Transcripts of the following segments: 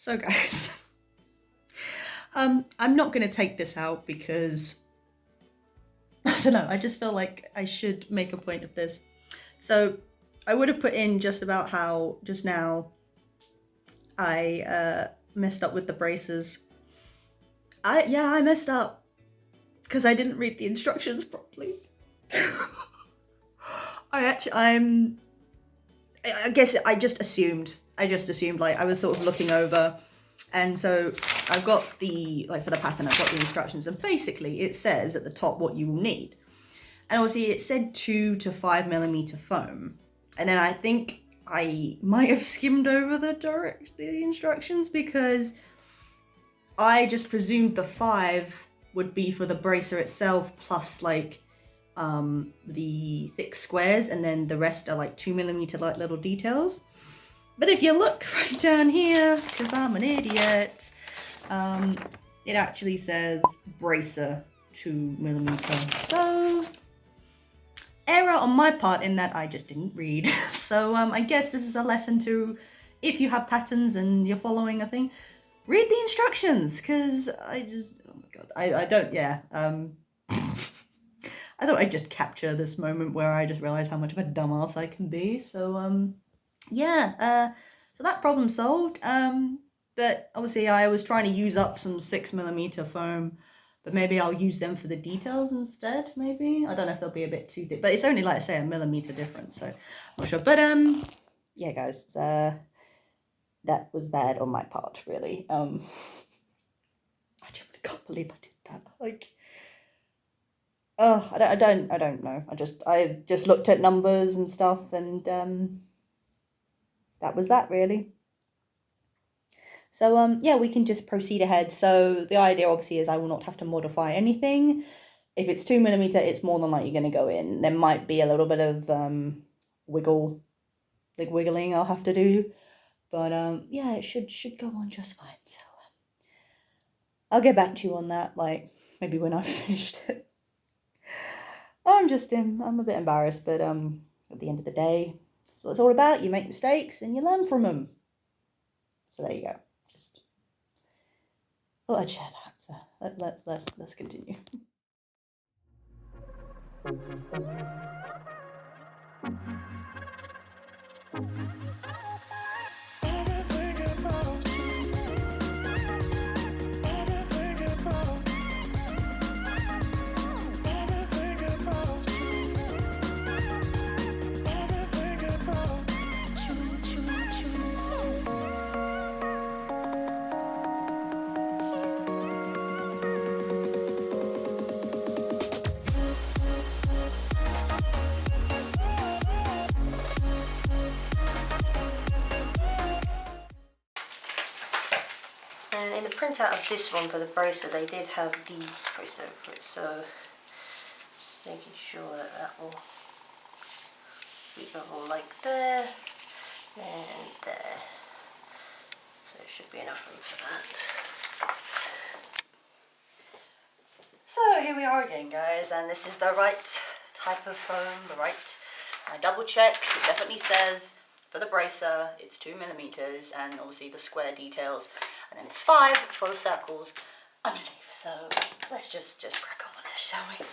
So guys, I'm not gonna take this out because I don't know. I just feel like I should make a point of this. So I would have put in just about how just now I messed up with the braces. I messed up because I didn't read the instructions properly. I guess I just assumed. Like I was sort of looking over, and so I've got for the pattern I've got the instructions, and basically it says at the top what you will need. And obviously it said 2 to 5 millimeter foam. And then I think I might have skimmed over the instructions because I just presumed the 5 would be for the bracer itself plus like the thick squares, and then the rest are like 2 millimeter like little details. But if you look right down here, because I'm an idiot, it actually says bracer 2 millimeter. So error on my part in that I just didn't read. So I guess this is a lesson to, if you have patterns and you're following a thing, read the instructions, because oh my god, I don't, yeah. I thought I'd just capture this moment where I just realized how much of a dumbass I can be. So yeah, so that problem solved. But obviously I was trying to use up some 6 millimeter foam, but maybe I'll use them for the details instead, maybe. I don't know if they'll be a bit too thick, but it's only, like I say, a millimeter difference, so I'm not sure. But yeah guys, that was bad on my part, really. I genuinely can't believe I did that. Like, oh, I don't know. I just looked at numbers and stuff, and that was that, really. So yeah, we can just proceed ahead. So the idea obviously is I will not have to modify anything. If it's 2 millimeter, it's more than likely going to go in. There might be a little bit of wiggling I'll have to do, but yeah, it should go on just fine. So I'll get back to you on that, like maybe when I've finished it. I'm a bit embarrassed, but at the end of the day, that's what it's all about. You make mistakes and you learn from them. So there you go. Just thought I'd share that. So let's continue. And in the printout of this one for the bracer, they did have these bracer for it, so just making sure that will be level like there and there. So there should be enough room for that. So here we are again, guys, and this is the right type of foam, I double checked, it definitely says for the bracer it's 2 millimeters, and obviously the square details, and then it's 5 for the circles underneath. So let's just crack on with this, shall we?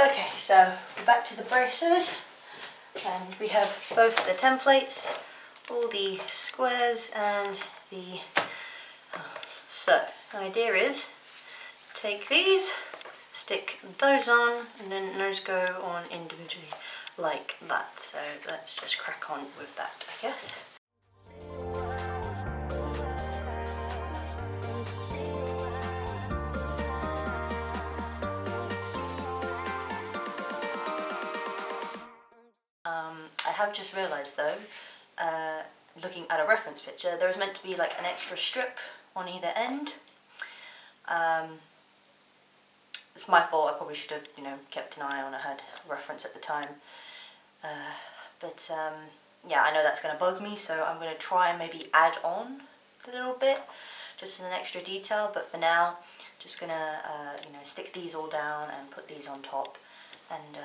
Okay, so we're back to the braces, and we have both the templates, all the squares and the... So, the idea is, take these, stick those on, and then those go on individually like that. So let's just crack on with that, I guess. I have just realised though, looking at a reference picture, there was meant to be like an extra strip on either end. It's my fault, I probably should have, kept an eye on, I had a reference at the time. But yeah, I know that's going to bug me, so I'm going to try and maybe add on a little bit, just as an extra detail, but for now, just going to, stick these all down and put these on top, and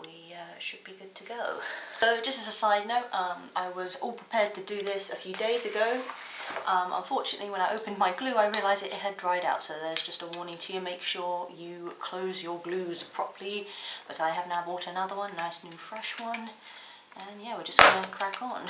we should be good to go. So just as a side note, I was all prepared to do this a few days ago. Unfortunately, when I opened my glue, I realised it had dried out, so there's just a warning to you, make sure you close your glues properly. But I have now bought another one, nice new fresh one, and yeah, we're just going to crack on.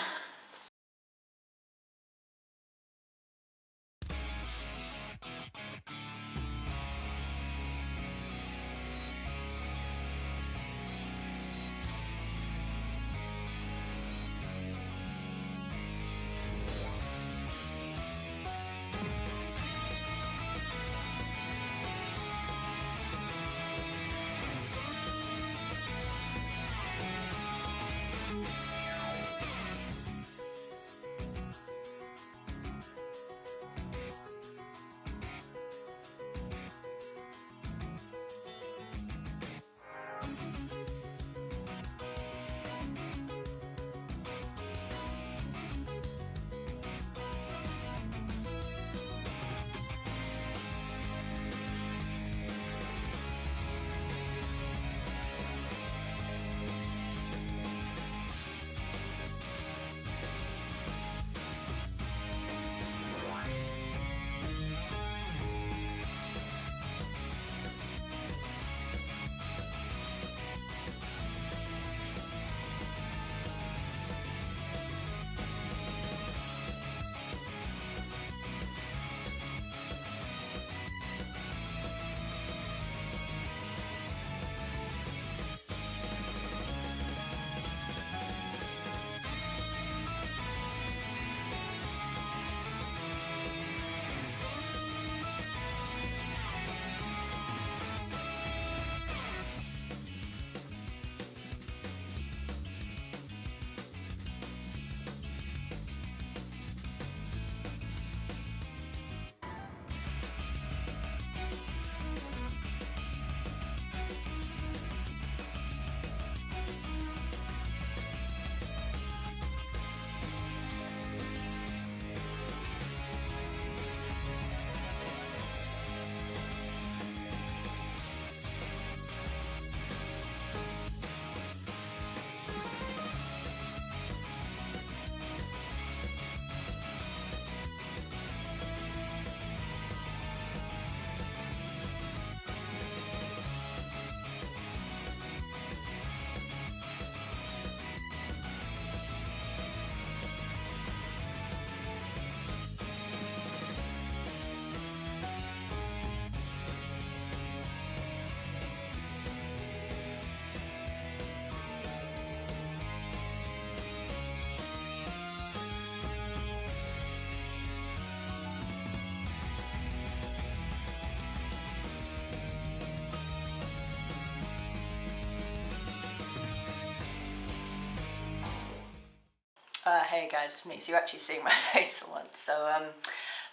Hey guys, it's me. So you're actually seeing my face for once. So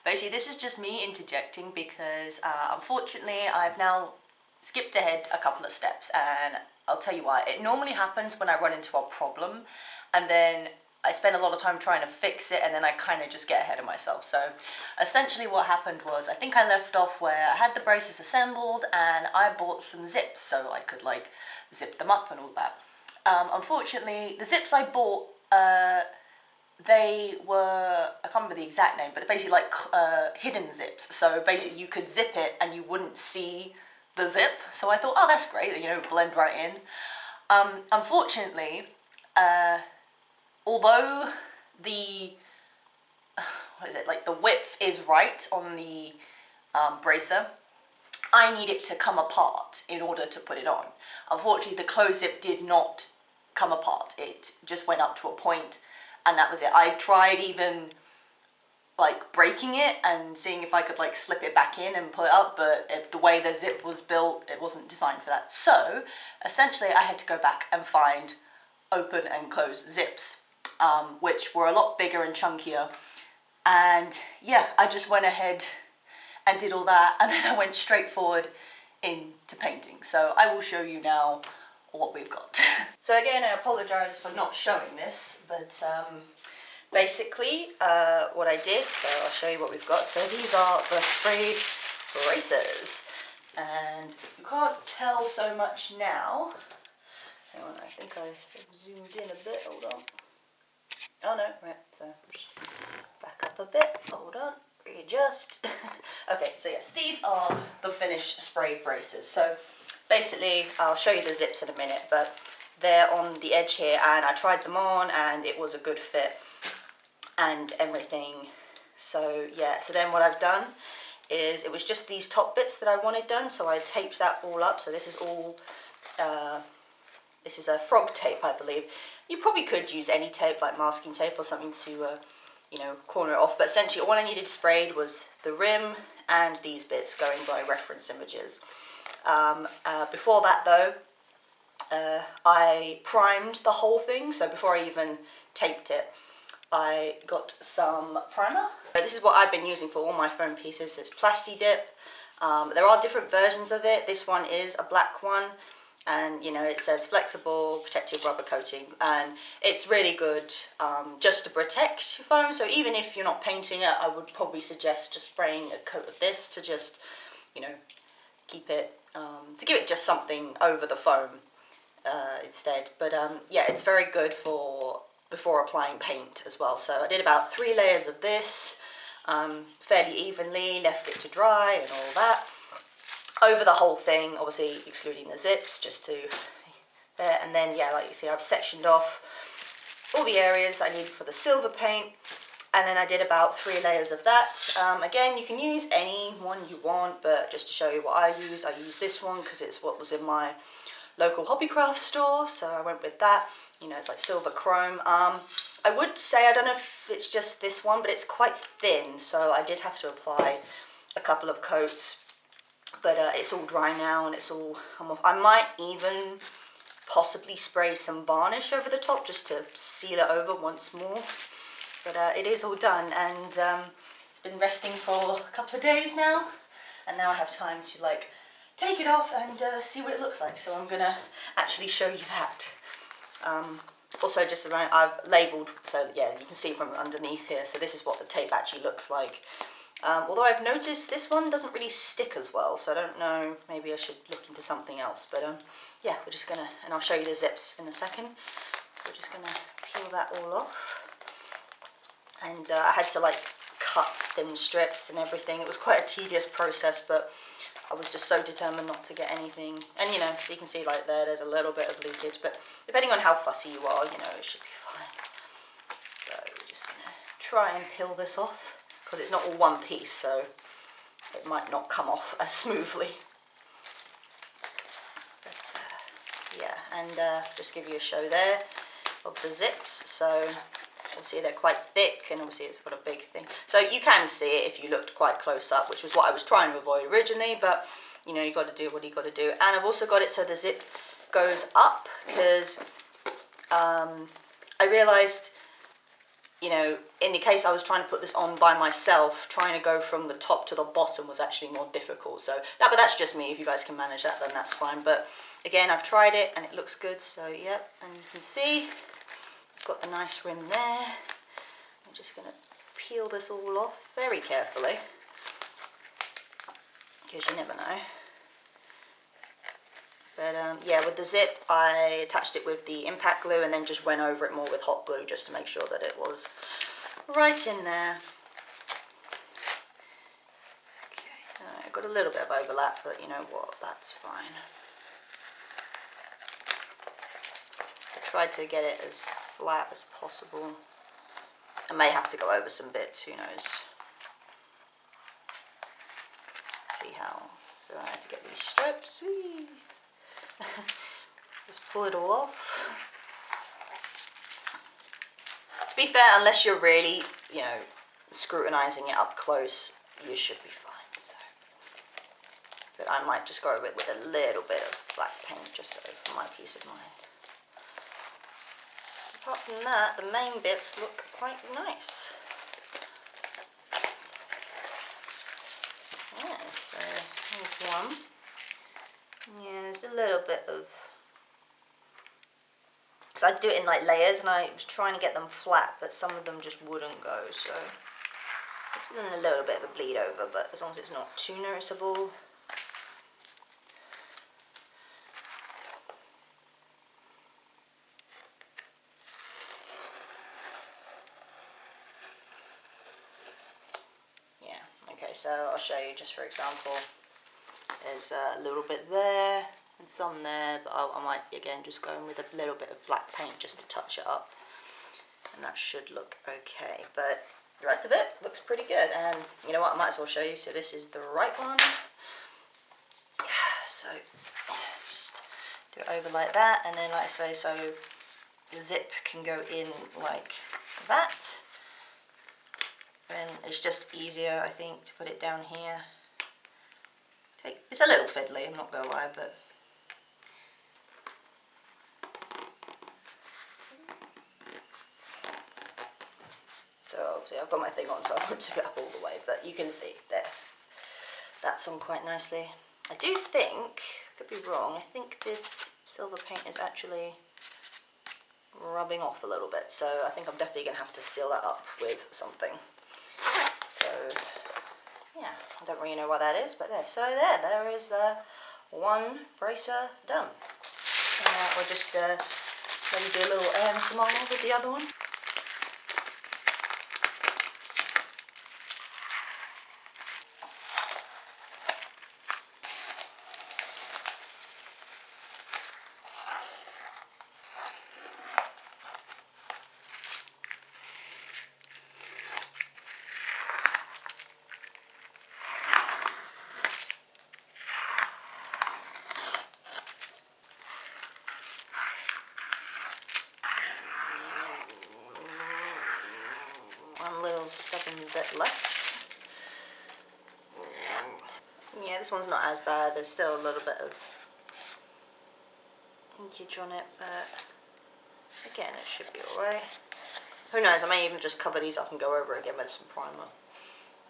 basically this is just me interjecting because unfortunately I've now skipped ahead a couple of steps, and I'll tell you why. It normally happens when I run into a problem and then I spend a lot of time trying to fix it, and then I kind of just get ahead of myself. So essentially what happened was, I think I left off where I had the braces assembled and I bought some zips so I could like zip them up and all that. Unfortunately, the zips I bought, they were, I can't remember the exact name, but basically like hidden zips. So basically you could zip it and you wouldn't see the zip. So I thought, oh, that's great, you know, blend right in. Unfortunately, although the, what is it, like the width is right on the bracer, I need it to come apart in order to put it on. Unfortunately, the close zip did not come apart. It just went up to a point, and that was it. I tried even like breaking it and seeing if I could like slip it back in and pull it up, but the way the zip was built, it wasn't designed for that. So essentially I had to go back and find open and close zips, which were a lot bigger and chunkier. And yeah, I just went ahead and did all that, and then I went straight forward into painting. So I will show you now what we've got. So again, I apologize for not showing this, but basically what I did, so I'll show you what we've got. So these are the sprayed bracers, and you can't tell so much now. Hang on, I think I zoomed in a bit, hold on. Oh no, right, so just back up a bit, hold on, readjust. Okay, so yes, these are the finished sprayed braces. So basically, I'll show you the zips in a minute, but they're on the edge here, and I tried them on and it was a good fit and everything. So yeah, so then what I've done is, it was just these top bits that I wanted done, so I taped that all up. So this is all, this is a frog tape, I believe. You probably could use any tape, like masking tape or something to, you know, corner it off. But essentially all I needed sprayed was the rim and these bits, going by reference images. Before that though, I primed the whole thing. So before I even taped it, I got some primer. This is what I've been using for all my foam pieces. It's Plasti Dip. There are different versions of it. This one is a black one, and you know, it says flexible protective rubber coating, and it's really good just to protect your foam. So even if you're not painting it, I would probably suggest just spraying a coat of this to just, you know, keep it, to give it just something over the foam instead. But yeah, it's very good for before applying paint as well. So I did about 3 layers of this, fairly evenly, left it to dry and all that. Over the whole thing, obviously excluding the zips, just to there. And then yeah, like you see, I've sectioned off all the areas that I needed for the silver paint. And then I did about 3 layers of that. Again, you can use any one you want, but just to show you what I used this one because it's what was in my local Hobbycraft store, so I went with that. You know, it's like silver chrome. I would say, I don't know if it's just this one, but it's quite thin, so I did have to apply a couple of coats. But it's all dry now, and it's all come off. I might even possibly spray some varnish over the top just to seal it over once more. But it is all done, and it's been resting for a couple of days now, and now I have time to like take it off and see what it looks like. So I'm gonna actually show you that. Also, just around, I've labelled, so yeah, you can see from underneath here. So this is what the tape actually looks like. Although I've noticed this one doesn't really stick as well, so I don't know, maybe I should look into something else. But yeah, we're just gonna, and I'll show you the zips in a second. We're just gonna peel that all off. And I had to like cut thin strips and everything. It was quite a tedious process, but I was just so determined not to get anything. And you know, you can see like there's a little bit of leakage, but depending on how fussy you are, you know, it should be fine. So we're just gonna try and peel this off, because it's not all one piece, so it might not come off as smoothly. But yeah, and just give you a show there of the zips. So obviously they're quite thick, and obviously it's got a big thing. So you can see it if you looked quite close up, which was what I was trying to avoid originally, but you know, you got to do what you got to do. And I've also got it so the zip goes up, because I realised, you know, in the case I was trying to put this on by myself, trying to go from the top to the bottom was actually more difficult. So but that's just me. If you guys can manage that, then that's fine. But again, I've tried it and it looks good. So yep, and you can see it's got the nice rim there. I'm just going to peel this all off very carefully, because you never know. But yeah, with the zip, I attached it with the impact glue and then just went over it more with hot glue just to make sure that it was right in there. Okay, I got a little bit of overlap, but you know what, that's fine. I tried to get it as flat as possible. I may have to go over some bits, who knows. See how, so I had to get these strips. Whee. Just pull it all off. To be fair, unless you're really, you know, scrutinizing it up close, you should be fine. So, but I might just go with a little bit of black paint just so for my peace of mind. Apart from that, the main bits look quite nice. Yeah, so here's one. Yeah, there's a little bit of, because I do it in like layers and I was trying to get them flat, but some of them just wouldn't go, so it's been a little bit of a bleed over, but as long as it's not too noticeable. Yeah, okay, so I'll show you just for example. There's a little bit there and some there, but I might again just go in with a little bit of black paint just to touch it up, and that should look okay. But the rest of it looks pretty good, and you know what, I might as well show you. So this is the right one. So just do it over like that, and then like I say, so the zip can go in like that, and it's just easier, I think, to put it down here. It's a little fiddly, I'm not gonna lie, but so obviously I've got my thing on, so I won't tip it up all the way, but you can see there, that's on quite nicely. I do think, could be wrong, I think this silver paint is actually rubbing off a little bit, so I think I'm definitely gonna have to seal that up with something. So yeah, I don't really know what that is, but there is the one bracer done. We'll just maybe do a little ASMR with the other one. One little stubborn bit left. Yeah, this one's not as bad. There's still a little bit of inkage on it, but again, it should be alright. Who knows, I may even just cover these up and go over again with some primer.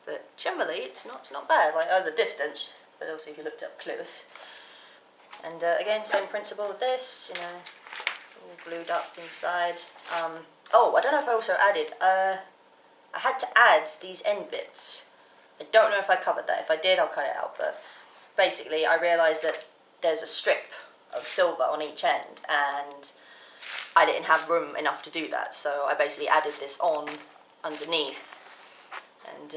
But generally, it's not bad. Like, as a distance, but also if you looked up close. And again, same principle with this, you know, all glued up inside. Oh, I don't know if I also added, I had to add these end bits. I don't know if I covered that. If I did, I'll cut it out. But basically, I realised that there's a strip of silver on each end, and I didn't have room enough to do that. So I basically added this on underneath, and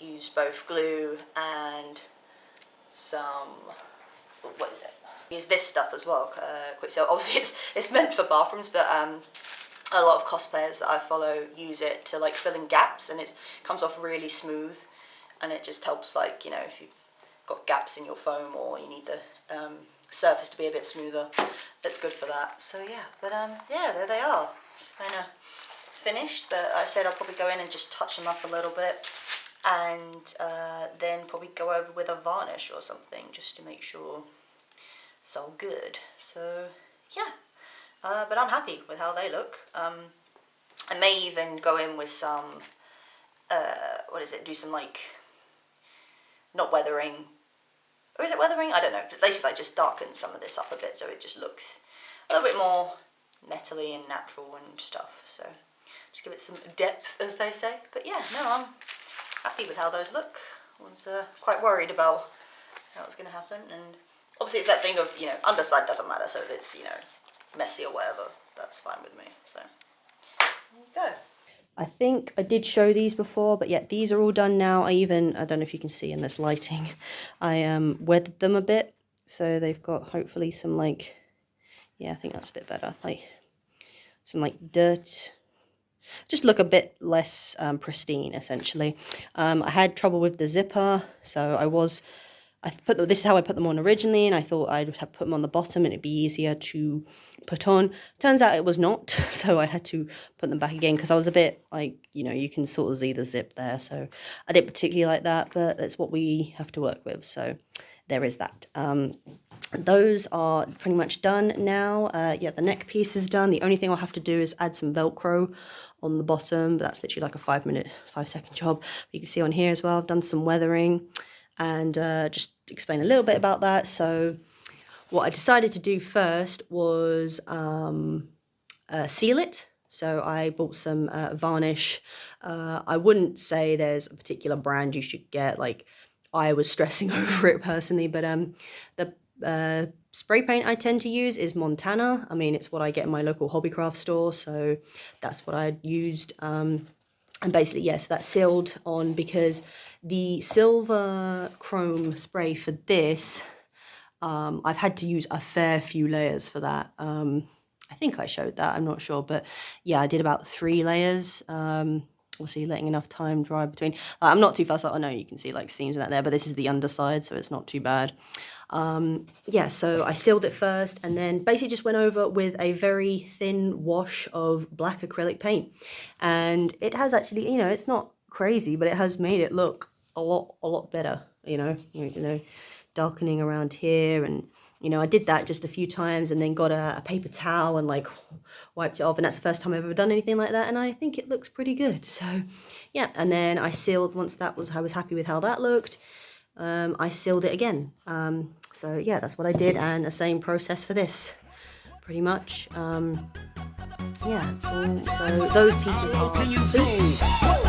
used both glue and some, what is it? Use this stuff as well. So obviously it's meant for bathrooms, but a lot of cosplayers that I follow use it to like fill in gaps, and it comes off really smooth, and it just helps, like, you know, if you've got gaps in your foam or you need the surface to be a bit smoother, it's good for that. So yeah, but yeah, there they are, kind of finished. But I said I'll probably go in and just touch them up a little bit, and then probably go over with a varnish or something just to make sure it's all good. So yeah. But I'm happy with how they look. I may even go in with some, do some like, not weathering, or is it weathering? I don't know, but basically like just darken some of this up a bit so it just looks a little bit more metally and natural and stuff. So just give it some depth, as they say. But yeah, no, I'm happy with how those look. I was quite worried about how it was going to happen, and obviously it's that thing of, you know, underside doesn't matter, so if it's, you know, messy or whatever, that's fine with me. So there you go. I think I did show these before, but yeah, these are all done now. I don't know if you can see in this lighting, I weathered them a bit. So they've got hopefully some like, yeah, I think that's a bit better. Like some like dirt, just look a bit less pristine essentially. I had trouble with the zipper, so this is how I put them on originally, and I thought I'd have put them on the bottom and it'd be easier to put on. Turns out it was not, so I had to put them back again because I was a bit like, you can sort of see the zip there, so I didn't particularly like that, but that's what we have to work with, so there is that. Those are pretty much done now. Yeah, the neck piece is done. The only thing I'll have to do is add some Velcro on the bottom, but that's literally like a 5-second job. But you can see on here as well, I've done some weathering and just explain a little bit about that. So what I decided to do first was seal it. So I bought some varnish. I wouldn't say there's a particular brand you should get. Like, I was stressing over it personally, but the spray paint I tend to use is Montana. I mean, it's what I get in my local hobbycraft store, so that's what I used. And basically, yes, that's sealed on because the silver chrome spray for this, I've had to use a fair few layers for that. I think I showed that, I'm not sure, but yeah, I did about 3 layers. Obviously letting enough time dry between. I'm not too fussed. I know you can see like seams and that there, but this is the underside, so it's not too bad. Yeah, so I sealed it first and then basically just went over with a very thin wash of black acrylic paint, and it has actually, it's not crazy, but it has made it look a lot better. Darkening around here, and I did that just a few times and then got a paper towel and like wiped it off, and that's the first time I've ever done anything like that, and I think it looks pretty good. So yeah, and then I sealed once I was happy with how that looked. I sealed it again. So yeah, that's what I did, and the same process for this, pretty much. Yeah, so those pieces are complete.